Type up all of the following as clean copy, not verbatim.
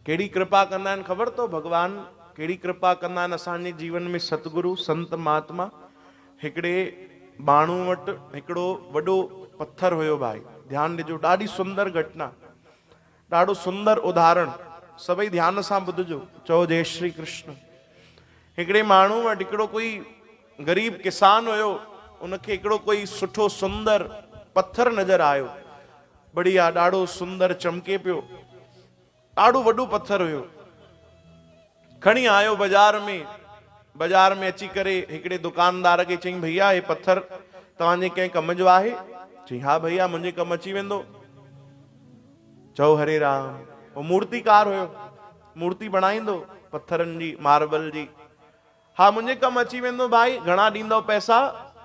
केड़ी कृपा कंदा आहिनि ख़बर तो भगवान केड़ी कृपा कंदा आहिनि असांजे जीवन में सतगुरु संत महात्मा। हिकिड़े माण्हू वटि हिकिड़ो वॾो पत्थर हुयो भाई, ध्यान ॾिजो, ॾाढी सुंदर घटना, ॾाढो सुंदर उदाहरण, सभई ध्यान सां ॿुधजो। चओ जय श्री कृष्ण। हिकिड़े माण्हू वटि हिकिड़ो कोई गरीब किसान हुयो, उनखे हिकिड़ो कोई सुठो सुंदर पत्थर नज़र आयो, बढ़िया ॾाढो सुंदर चमके पियो, ॾाढो वॾो पत्थर हुयो। खणी आयो बाजार में अची करे हिकिड़े दुकानदार खे चई, भैया हे पत्थर तव्हांजे कंहिं कम जो आहे? चई हा भैया मुंहिंजे कम अची वेंदो। चओ हरे राम। वो मूर्तिकार हुयो, मूर्ति बणाईंदो पत्थरनि जी, मार्बल जी। हा मुंहिंजे कम अची वेंदो भाई, घणा ॾींदव पैसा?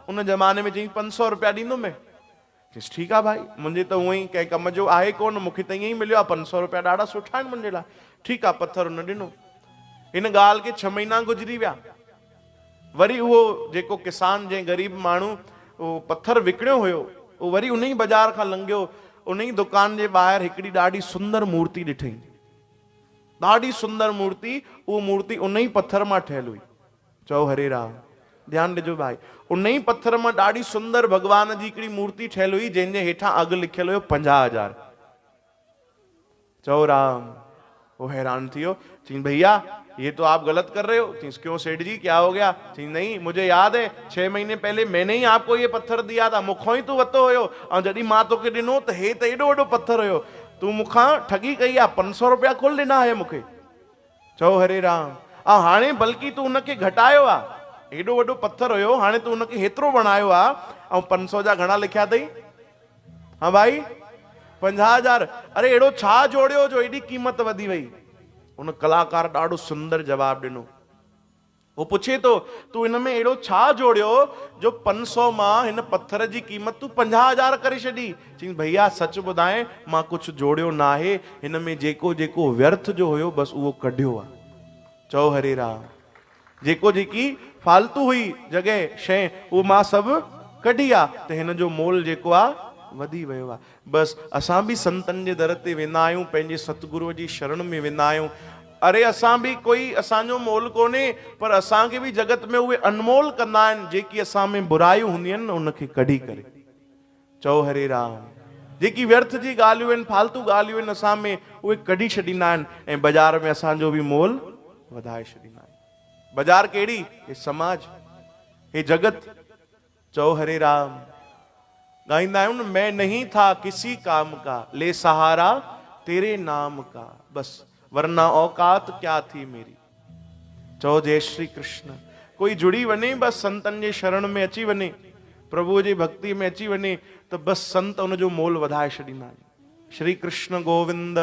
उन ज़माने में चई 500 रुपया ॾींदो मैं। चईसि ठीकु आहे भाई, मुंहिंजे त हूअं ई कंहिं कम जो आहे कोन, मूंखे त ईअं ई मिलियो आहे, 500 रुपया ॾाढा सुठा आहिनि मुंहिंजे लाइ। ठीकु आहे, पत्थर उन ॾिनो। हिन ॻाल्हि खे 6 महीना गुज़री विया। वरी उहो जेको किसान, जंहिं गरीब माण्हू उहो पत्थर विकिणियो हुयो, उहो वरी उन ई बाज़ार खां लंघियो, उन ई दुकान जे ॿाहिरि हिकिड़ी ॾाढी सुंदर मूर्ति ॾिठई, ॾाढी सुंदर मूर्ति। उहो मूर्ति उन ई पत्थर मां ठहियल हुई। चओ हरे राम। ध्यानु ॾिजो भाई, उन ई पत्थर मां ॾाढी सुंदर भगवान जी हिकिड़ी मूर्ति ठहियल हुई, जंहिंजे हेठां अघु लिखियल हुयो 50,000। चओ राम। वो हैरान थी वियो, चई भैया ये तो आप गलत कर रहे हो। चीज क्यों सेठ जी, क्या हो गया? चीज नहीं, मुझे याद है 6 महीने पहले मैंने ही आपको ये पत्थर दिया था, मुखों ही तू वतो हुयो, और जॾहिं मां तोखे ॾिनो त हे त एॾो वॾो पत्थर हुयो, तू मूंखां ठगी कई आहे, 500 रुपया कुल ॾिना है मूंखे। चओ हरे राम। ऐं हाणे बल्कि तू उनखे घटायो आहे, एॾो वॾो पत्थर हुयो, हाणे तू उनखे हेतिरो बणायो आहे, ऐं 500 जा घणा लिखिया अथई? हाँ भाई 50,000। अरे एॾो छा जोड़ियो जो एॾी क़ीमत वधी वई? उन कलाकार ॾाढो सुंदर जवाब ॾिनो। वो पुछे तो, तू इन में एॾो छा जोड़ियो जो 500 मां हिन पत्थर जी क़ीमत तू 50,000 करे छॾी? चई भैया सच ॿुधाए, मां कुझु जोड़ियो ना आहे, हिन में जेको जेको व्यर्थ जो हुयो बस उहो कढियो आहे। चओ हरे राम। जेको जेकी फालतू हुई जगह शइ, उहो मां सभु कढी आहे, त हिन जो मोल जेको आहे वधी वियो आहे। बस असां बि संतनि जे दर ते वेंदा आहियूं, पंहिंजे सतगुरुअ जी शरण में वेंदा आहियूं। अरे असां बि कोई असांजो मोल कोन्हे, पर असांखे बि जगत में उहे अनमोल कंदा आहिनि, जेकी असां में बुरायूं हूंदियूं आहिनि न, उनखे कढी करे। चओ हरे राम। जेकी व्यर्थ जी ॻाल्हियूं आहिनि, फालतू ॻाल्हियूं आहिनि असां में, उहे कढी छॾींदा आहिनि, ऐं बाज़ार में असांजो बि मोल वधाए छॾींदा आहिनि। बाज़ार कहिड़ी? हे समाज, हे जगत। चओ हरे राम। गाइंदा आहियूं न, मैं नहीं था किसी काम का, ले सहारा तेरे नाम का, बस वरना औकात क्या थी मेरी। चओ जय श्री कृष्ण। कोई जुड़ी वञे बस संतन जे शरण में अची वञे, प्रभु जी भक्ति में अची वञे, त बस संत उनजो मोल वधाए छॾींदा आहिनि। श्री कृष्ण गोविंद।